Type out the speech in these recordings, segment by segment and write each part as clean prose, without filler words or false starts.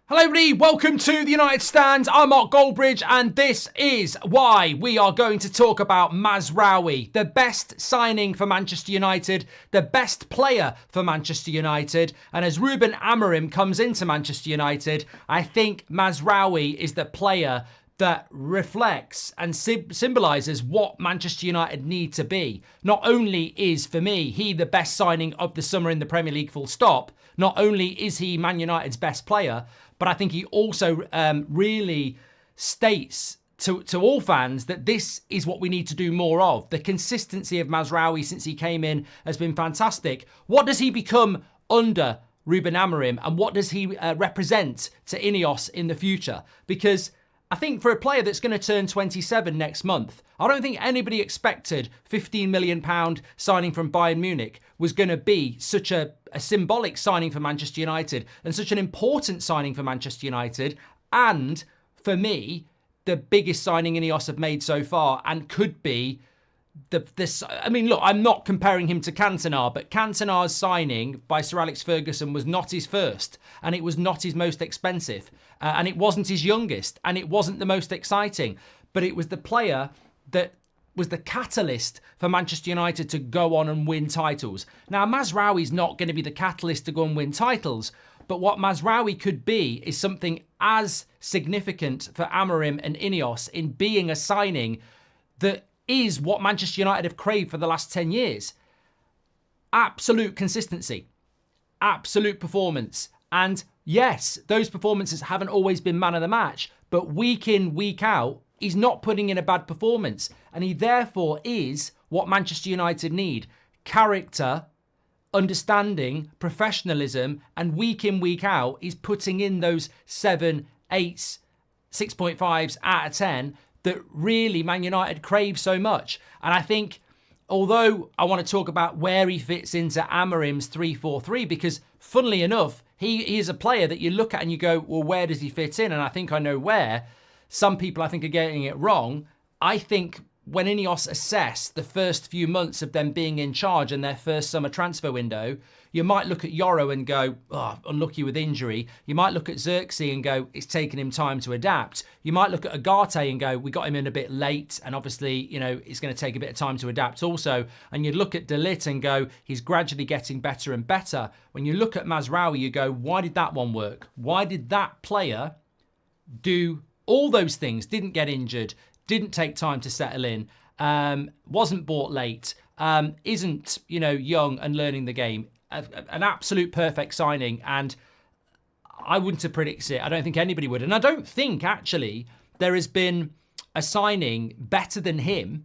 Hello everybody, welcome to the United Stand. I'm Mark Goldbridge and this is why we are going to talk about Mazraoui, the best signing for Manchester United, the best player for Manchester United. And as Ruben Amorim comes into Manchester United, I think Mazraoui is the player that reflects and symbolises what Manchester United need to be. Not only is, for me, he the best signing of the summer in the Premier League full stop, not only is he Man United's best player, but I think he also really states to all fans that this is what we need to do more of. The consistency of Mazraoui since he came in has been fantastic. What does he become under Ruben Amorim, and what does he represent to Ineos in the future? Because I think for a player that's going to turn 27 next month, I don't think anybody expected £15 million signing from Bayern Munich was going to be such a symbolic signing for Manchester United and such an important signing for Manchester United. And for me, the biggest signing Ineos have made so far, and could be I mean, look, I'm not comparing him to Cantona, but Cantona's signing by Sir Alex Ferguson was not his first, and it was not his most expensive, and it wasn't his youngest, and it wasn't the most exciting, but it was the player that was the catalyst for Manchester United to go on and win titles. Now, Mazraoui's not going to be the catalyst to go and win titles, but what Mazraoui could be is something as significant for Amorim and Ineos in being a signing that is what Manchester United have craved for the last 10 years. Absolute consistency, absolute performance. And yes, those performances haven't always been man of the match, but week in, week out, he's not putting in a bad performance. And he therefore is what Manchester United need. Character, understanding, professionalism, and week in, week out, he's putting in those 7, 8s, 6.5s out of 10 that really Man United crave so much. And I think, although I want to talk about where he fits into Amorim's 3-4-3, because funnily enough, he is a player that you look at and you go, well, where does he fit in? And I think I know where. Some people, I think, are getting it wrong. I think when Ineos assess the first few months of them being in charge and their first summer transfer window, you might look at Yoro and go, oh, unlucky with injury. You might look at Xerxes and go, it's taken him time to adapt. You might look at Agate and go, we got him in a bit late, and obviously, you know, it's going to take a bit of time to adapt also. And you look at De Ligt and go, he's gradually getting better and better. When you look at Mazraoui, you go, why did that one work? Why did that player do all those things? Didn't get injured, didn't take time to settle in, wasn't bought late, isn't, you know, young and learning the game. An absolute perfect signing, and I wouldn't have predicted it. I don't think anybody would. And I don't think, actually, there has been a signing better than him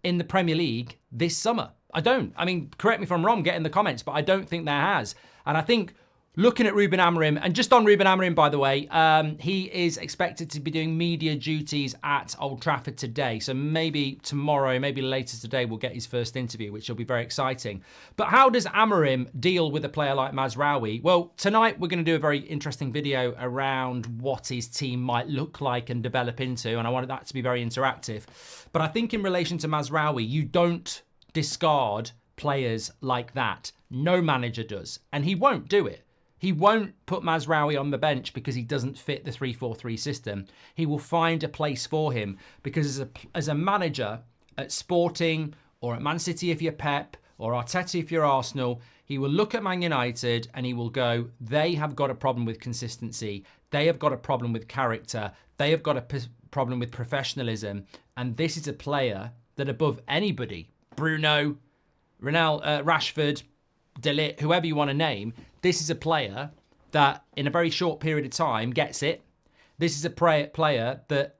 in the Premier League this summer. I don't. I mean, correct me if I'm wrong, get in the comments, but I don't think there has. And I think looking at Ruben Amorim, and just on Ruben Amorim, by the way, he is expected to be doing media duties at Old Trafford today. So maybe tomorrow, maybe later today, we'll get his first interview, which will be very exciting. But how does Amorim deal with a player like Mazraoui? Well, tonight we're going to do a very interesting video around what his team might look like and develop into, and I wanted that to be very interactive. But I think in relation to Mazraoui, you don't discard players like that. No manager does, and he won't do it. He won't put Mazraoui on the bench because he doesn't fit the 3-4-3 system. He will find a place for him because as a manager at Sporting or at Man City if you're Pep or Arteta if you're Arsenal, he will look at Man United and he will go, they have got a problem with consistency. They have got a problem with character. They have got a problem with professionalism. And this is a player that above anybody, Bruno, Rashford, De Ligt, whoever you want to name, this is a player that in a very short period of time gets it. This is a player that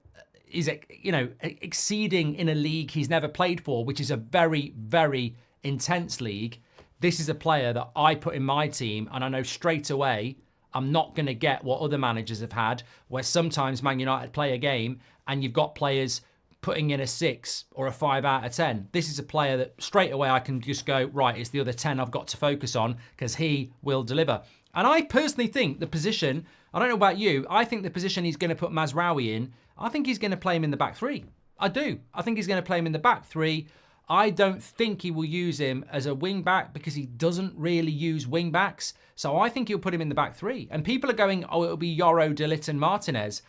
is, you know, exceeding in a league he's never played for, which is a very, very intense league. This is a player that I put in my team, and I know straight away I'm not going to get what other managers have had, where sometimes Man United play a game and you've got players putting in a 6 or a 5 out of 10. This is a player that straight away I can just go, right, it's the other 10 I've got to focus on because he will deliver. And I personally think the position, I don't know about you, I think the position he's going to put Mazraoui in, I think he's going to play him in the back three. I do. I think he's going to play him in the back three. I don't think he will use him as a wing back because he doesn't really use wing backs. So I think he'll put him in the back three. And people are going, oh, it'll be Yoro, De Ligt and Martinez.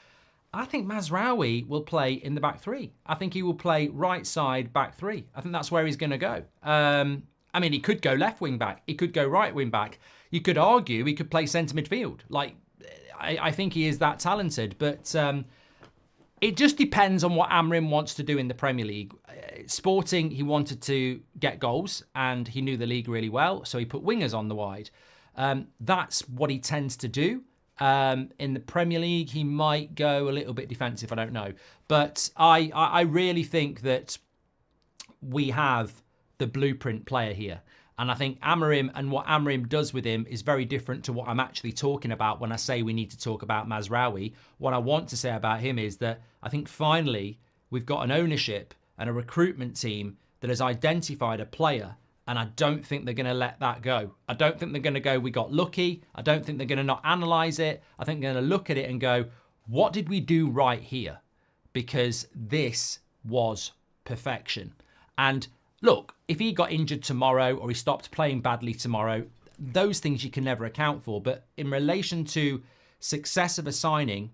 I think Mazraoui will play in the back three. I think he will play right side back three. I think that's where he's going to go. I mean, he could go left wing back. He could go right wing back. You could argue he could play centre midfield. Like, I think he is that talented. But it just depends on what Amorim wants to do in the Premier League. Sporting, he wanted to get goals and he knew the league really well. So he put wingers on the wide. That's what he tends to do. In the Premier League, he might go a little bit defensive. I don't know. But I really think that we have the blueprint player here. And I think Amorim and what Amorim does with him is very different to what I'm actually talking about when I say we need to talk about Mazraoui. What I want to say about him is that I think finally we've got an ownership and a recruitment team that has identified a player, and I don't think they're going to let that go. I don't think they're going to go, we got lucky. I don't think they're going to not analyse it. I think they're going to look at it and go, what did we do right here? Because this was perfection. And look, if he got injured tomorrow or he stopped playing badly tomorrow, those things you can never account for. But in relation to success of a signing,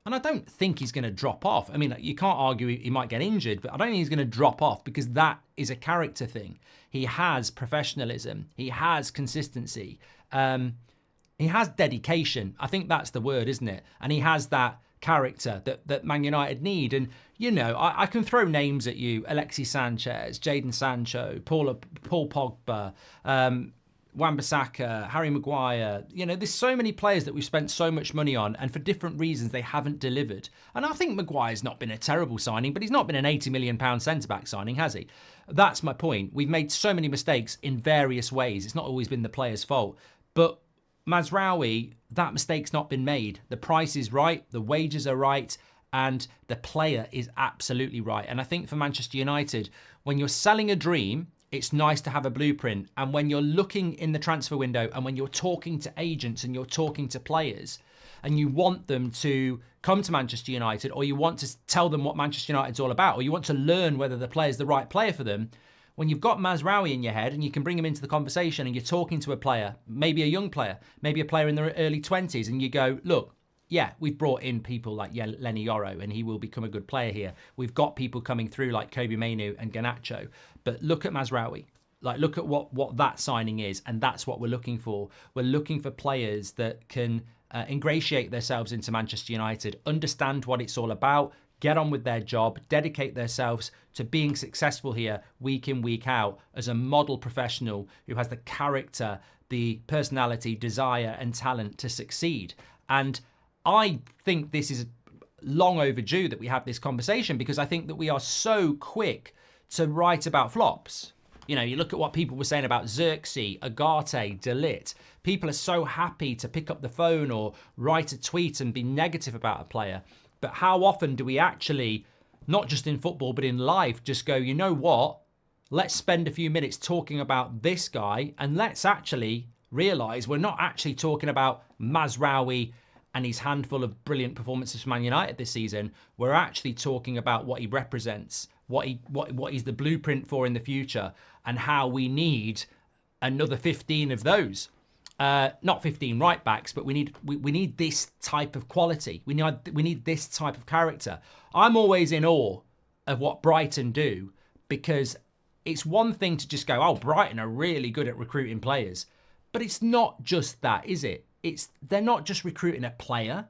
and I don't think he's going to drop off. I mean, you can't argue he might get injured, but I don't think he's going to drop off because that is a character thing. He has professionalism. He has consistency. He has dedication. I think that's the word, isn't it? And he has that character that Man United need. And, you know, I can throw names at you. Alexis Sanchez, Jadon Sancho, Paul Pogba, Wan-Bissaka, Harry Maguire. You know, there's so many players that we've spent so much money on, and for different reasons they haven't delivered. And I think Maguire's not been a terrible signing, but he's not been an £80 million centre-back signing, has he? That's my point. We've made so many mistakes in various ways. It's not always been the player's fault. But Mazraoui, that mistake's not been made. The price is right, the wages are right, and the player is absolutely right. And I think for Manchester United, when you're selling a dream, it's nice to have a blueprint. And when you're looking in the transfer window and when you're talking to agents and you're talking to players and you want them to come to Manchester United, or you want to tell them what Manchester United's all about, or you want to learn whether the player's the right player for them, when you've got Mazraoui in your head and you can bring him into the conversation and you're talking to a player, maybe a young player, maybe a player in their early 20s, and you go, look, yeah, we've brought in people like Lenny Yoro and he will become a good player here. We've got people coming through like Kobe Mainu and Garnacho. But look at Mazraoui. Like, look at what that signing is, and that's what we're looking for. We're looking for players that can ingratiate themselves into Manchester United, understand what it's all about, get on with their job, dedicate themselves to being successful here week in, week out as a model professional who has the character, the personality, desire and talent to succeed. And I think this is long overdue that we have this conversation, because I think that we are so quick to write about flops. You know, you look at what people were saying about Xerxes, Agate, De Ligt. People are so happy to pick up the phone or write a tweet and be negative about a player. But how often do we actually, not just in football, but in life, just go, you know what? Let's spend a few minutes talking about this guy, and let's actually realise we're not actually talking about Mazraoui and his handful of brilliant performances for Man United this season. We're actually talking about what he represents, what he's the blueprint for in the future, and how we need another 15 of those. Not 15 right backs, but we need this type of quality. We need this type of character. I'm always in awe of what Brighton do, because it's one thing to just go, oh, Brighton are really good at recruiting players. But it's not just that, is it? They're not just recruiting a player.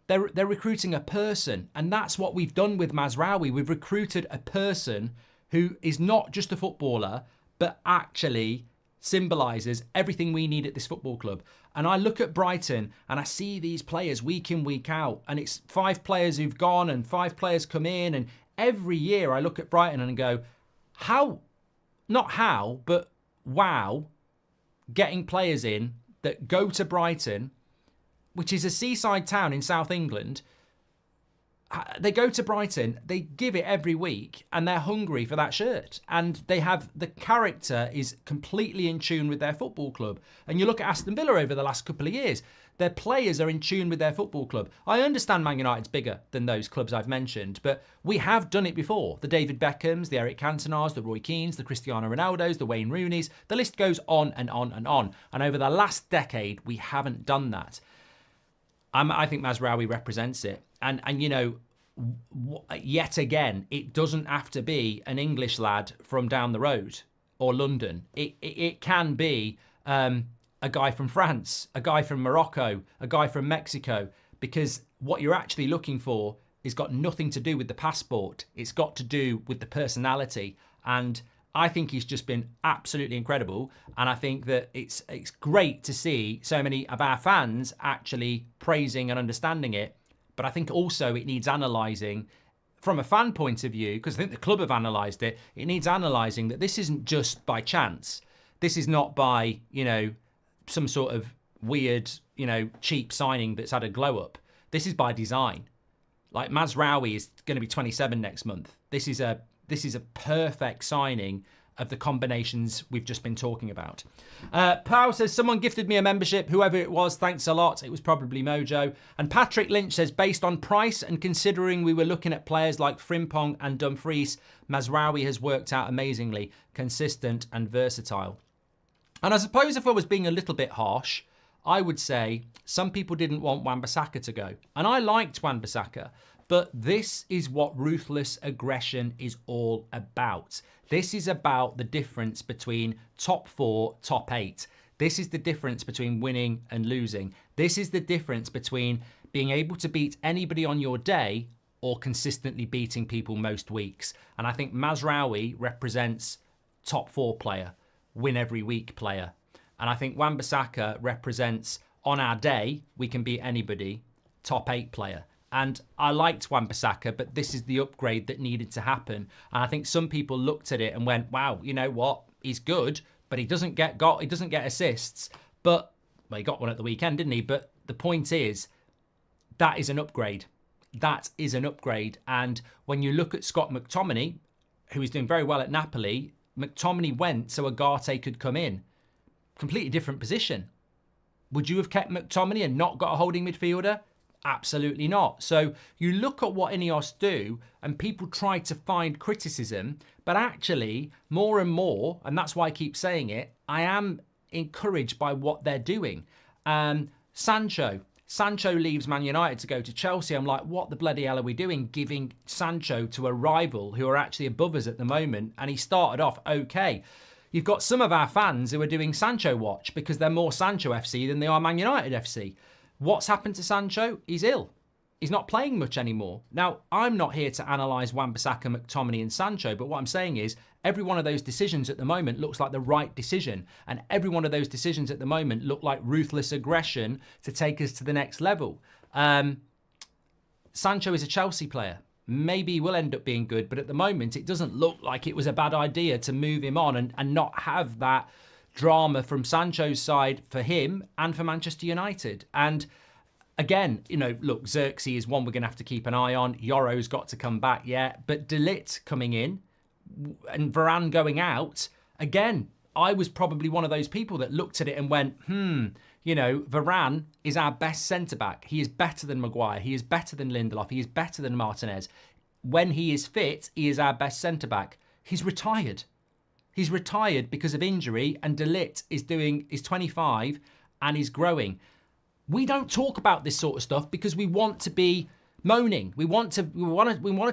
They're recruiting a person. And that's what we've done with Mazraoui. We've recruited a person who is not just a footballer, but actually symbolises everything we need at this football club. And I look at Brighton and I see these players week in, week out, and it's 5 players who've gone and 5 players come in, and every year I look at Brighton and go, not how, but wow, getting players in that go to Brighton, which is a seaside town in South England, they go to Brighton, they give it every week, and they're hungry for that shirt. And they have, the character is completely in tune with their football club. And you look at Aston Villa over the last couple of years, their players are in tune with their football club. I understand Man United's bigger than those clubs I've mentioned, but we have done it before. The David Beckhams, the Eric Cantonas, the Roy Keanes, the Cristiano Ronaldos, the Wayne Rooneys, the list goes on and on and on. And over the last decade, we haven't done that. I think Mazraoui represents it. And you know, yet again, it doesn't have to be an English lad from down the road or London. It can be a guy from France, a guy from Morocco, a guy from Mexico, because what you're actually looking for has got nothing to do with the passport. It's got to do with the personality. And I think he's just been absolutely incredible. And I think that it's great to see so many of our fans actually praising and understanding it. But I think also it needs analysing from a fan point of view, because I think the club have analysed it. It needs analysing that this isn't just by chance. This is not by, you know, some sort of weird, you know, cheap signing that's had a glow up. This is by design. Like Mazraoui is going to be 27 next month. This is a perfect signing of the combinations we've just been talking about. Pau says, someone gifted me a membership. Whoever it was, thanks a lot. It was probably Mojo. And Patrick Lynch says, based on price and considering we were looking at players like Frimpong and Dumfries, Mazraoui has worked out amazingly, consistent and versatile. And I suppose if I was being a little bit harsh, I would say some people didn't want Wan-Bissaka to go. And I liked Wan-Bissaka. But this is what ruthless aggression is all about. This is about the difference between top 4, top 8. This is the difference between winning and losing. This is the difference between being able to beat anybody on your day or consistently beating people most weeks. And I think Mazraoui represents top 4 player, win every week player. And I think Wan-Bissaka represents, on our day, we can beat anybody, top 8 player. And I liked Wan-Bissaka, but this is the upgrade that needed to happen. And I think some people looked at it and went, wow, you know what? He's good, but he doesn't get assists. But, well, he got one at the weekend, didn't he? But the point is, that is an upgrade. That is an upgrade. And when you look at Scott McTominay, who is doing very well at Napoli, McTominay went so Agate could come in. Completely different position. Would you have kept McTominay and not got a holding midfielder? Absolutely not. So you look at what Ineos do and people try to find criticism, but actually more and more, and that's why I keep saying it, I am encouraged by what they're doing. Sancho leaves Man United to go to Chelsea. I'm like, what the bloody hell are we doing giving Sancho to a rival who are actually above us at the moment? And he started off okay. You've got some of our fans who are doing Sancho watch because they're more Sancho FC than they are Man United FC. What's happened to Sancho? He's ill. He's not playing much anymore. Now, I'm not here to analyse Wan-Bissaka, McTominay and Sancho, but what I'm saying is every one of those decisions at the moment looks like the right decision. And every one of those decisions at the moment look like ruthless aggression to take us to the next level. Sancho is a Chelsea player. Maybe he will end up being good, but at the moment it doesn't look like it was a bad idea to move him on and not have that drama from Sancho's side for him and for Manchester United. And again, you know, look, Xerxes is one we're going to have to keep an eye on. Yoro's got to come back yet. But De Ligt coming in and Varane going out, again, I was probably one of those people that looked at it and went, you know, Varane is our best centre-back. He is better than Maguire. He is better than Lindelof. He is better than Martinez. When he is fit, he is our best centre-back. He's retired. He's retired because of injury, and De Ligt is 25 and he's growing. We don't talk about this sort of stuff because we want to be moaning. We want to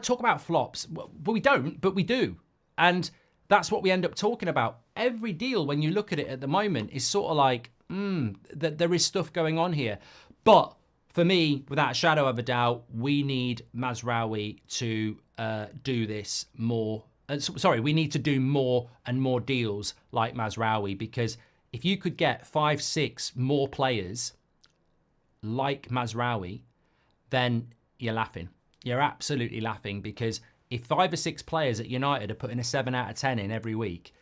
talk about flops, but we don't, but we do. And that's what we end up talking about. Every deal, when you look at it at the moment, is sort of like, that there is stuff going on here. But for me, without a shadow of a doubt, we need Mazraoui to do this more. We need to do more and more deals like Mazraoui, because if you could get 5, 6 more players like Mazraoui, then you're laughing. You're absolutely laughing, because if 5 or 6 players at United are putting a 7 out of 10 in every week,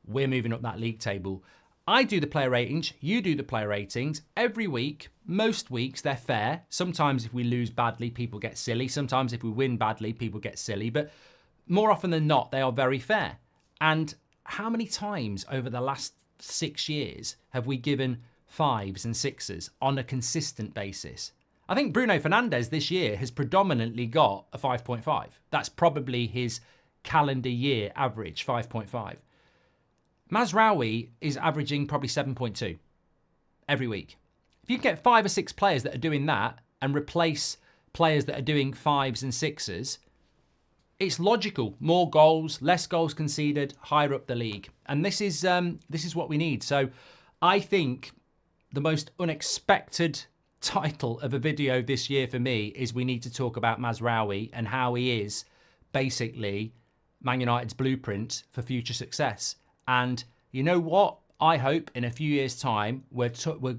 we're moving up that league table. I do the player ratings, you do the player ratings. Every week, most weeks, they're fair. Sometimes if we lose badly, people get silly. Sometimes if we win badly, people get silly. But more often than not, they are very fair. And how many times over the last 6 years have we given 5s and 6s on a consistent basis? I think Bruno Fernandes this year has predominantly got a 5.5. That's probably his calendar year average, 5.5. Mazraoui is averaging probably 7.2 every week. If you get 5 or 6 players that are doing that and replace players that are doing 5s and 6s, it's logical. More goals, less goals conceded, higher up the league. And this is what we need. So I think the most unexpected title of a video this year for me is we need to talk about Mazraoui and how he is basically Man United's blueprint for future success. And you know what? I hope in a few years' time, we're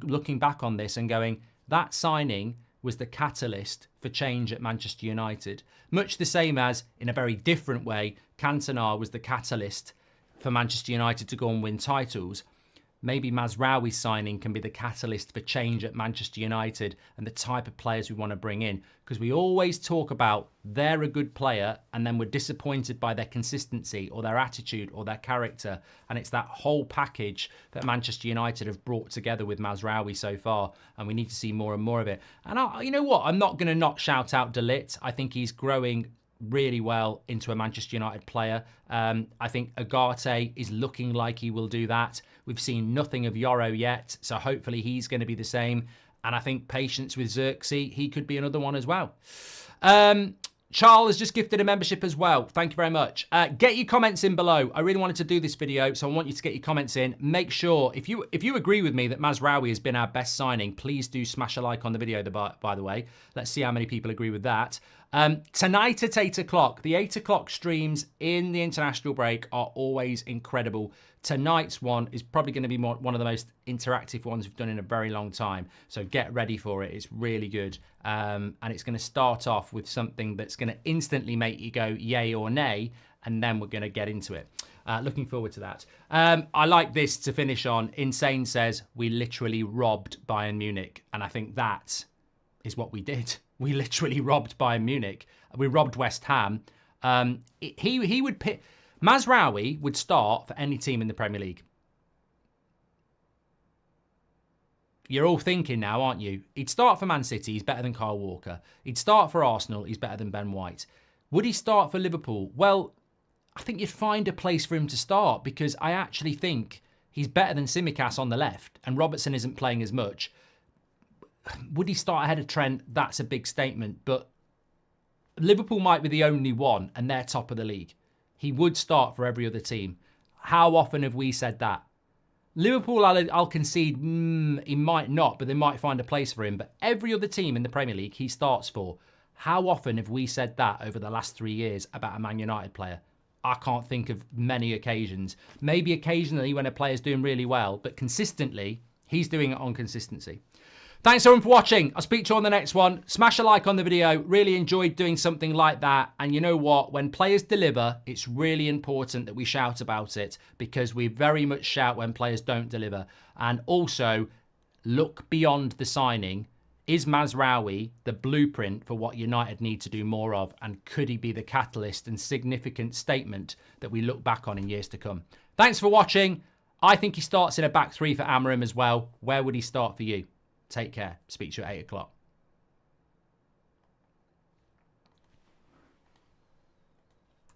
looking back on this and going, that signing was the catalyst for change at Manchester United. Much the same as, in a very different way, Cantona was the catalyst for Manchester United to go and win titles. Maybe Mazraoui's signing can be the catalyst for change at Manchester United and the type of players we want to bring in. Because we always talk about they're a good player and then we're disappointed by their consistency or their attitude or their character. And it's that whole package that Manchester United have brought together with Mazraoui so far. And we need to see more and more of it. And you know what? I'm not going to not shout out De Ligt. I think he's growing really well into a Manchester United player. I think Agate is looking like he will do that. We've seen nothing of Yoro yet, so hopefully he's going to be the same. And I think patience with Xerxes, he could be another one as well. Charles has just gifted a membership as well. Thank you very much. Get your comments in below. I really wanted to do this video, so I want you to get your comments in. Make sure, if you agree with me that Mazraoui has been our best signing, please do smash a like on the video, by the way. Let's see how many people agree with that. Tonight at 8 o'clock, the 8 o'clock streams in the international break are always incredible. Tonight's one is probably going to be one of the most interactive ones we've done in a very long time. So get ready for it. It's really good. And it's going to start off with something that's going to instantly make you go yay or nay. And then we're going to get into it. Looking forward to that. I like this to finish on. Insane says, we literally robbed Bayern Munich. And I think that is what we did. We literally robbed Bayern Munich. We robbed West Ham. He would pick... Mazraoui would start for any team in the Premier League. You're all thinking now, aren't you? He'd start for Man City, he's better than Kyle Walker. He'd start for Arsenal, he's better than Ben White. Would he start for Liverpool? Well, I think you'd find a place for him to start because I actually think he's better than Tsimikas on the left and Robertson isn't playing as much. Would he start ahead of Trent? That's a big statement, but Liverpool might be the only one and they're top of the league. He would start for every other team. How often have we said that? Liverpool, I'll concede, he might not, but they might find a place for him. But every other team in the Premier League he starts for. How often have we said that over the last 3 years about a Man United player? I can't think of many occasions. Maybe occasionally when a player's doing really well, but consistently, he's doing it on consistency. Thanks everyone for watching. I'll speak to you on the next one. Smash a like on the video. Really enjoyed doing something like that. And you know what? When players deliver, it's really important that we shout about it because we very much shout when players don't deliver. And also, look beyond the signing. Is Mazraoui the blueprint for what United need to do more of? And could he be the catalyst and significant statement that we look back on in years to come? Thanks for watching. I think he starts in a back three for Amorim as well. Where would he start for you? Take care. Speak to you at 8 o'clock.